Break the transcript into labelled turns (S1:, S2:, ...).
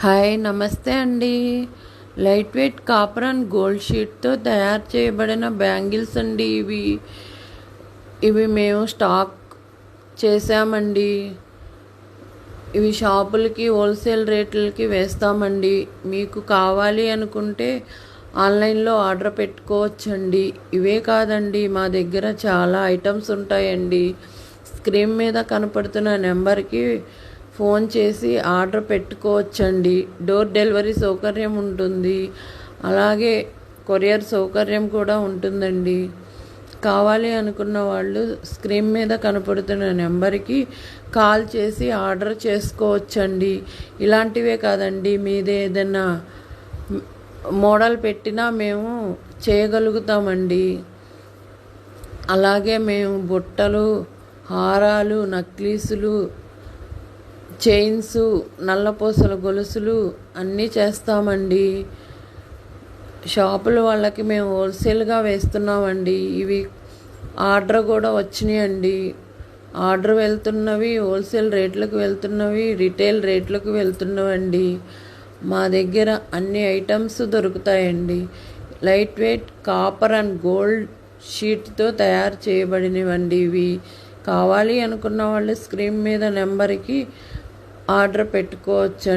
S1: Hi నమస్తే అండి. Light weight copper and gold షీట్తో తయారు చేయబడిన బ్యాంగిల్స్ అండి ఇవి మేము స్టాక్ చేసామండి. ఇవి షాపులకి హోల్సేల్ రేట్లకి వేస్తామండి. మీకు కావాలి అనుకుంటే ఆన్లైన్లో ఆర్డర్ పెట్టుకోవచ్చండి. ఇవే కాదండి, మా దగ్గర చాలా ఐటమ్స్ ఉంటాయండి. స్క్రీన్ మీద కనపడుతున్న నెంబర్కి ఫోన్ చేసి ఆర్డర్ పెట్టుకోవచ్చండి. డోర్ డెలివరీ సౌకర్యం ఉంటుంది, అలాగే కొరియర్ సౌకర్యం కూడా ఉంటుందండి. కావాలి అనుకున్న వాళ్ళు స్క్రీన్ మీద కనపడుతున్న నెంబర్కి కాల్ చేసి ఆర్డర్ చేసుకోవచ్చండి. ఇలాంటివే కాదండి, మీది ఏదైనా మోడల్ పెట్టినా మేము చేయగలుగుతామండి. అలాగే మేము బుట్టలు, హారాలు, నక్లీసులు, చైన్స్, నల్లపూసల గొలుసులు అన్నీ చేస్తామండి. షాపుల వాళ్ళకి మేము హోల్సేల్గా వేస్తున్నామండి. ఇవి ఆర్డర్ కూడా వచ్చినాయండి. ఆర్డర్ వెళ్తున్నవి హోల్సేల్ రేట్లకు వెళ్తున్నవి, రిటైల్ రేట్లకు వెళ్తున్నవండి. మా దగ్గర అన్ని ఐటమ్స్ దొరుకుతాయండి. Light weight copper and gold షీట్తో తయారు చేయబడినవండి. ఇవి కావాలి అనుకున్న వాళ్ళు స్క్రీన్ మీద నెంబర్కి ఆర్డర్ పెట్టుకోవచ్చండి.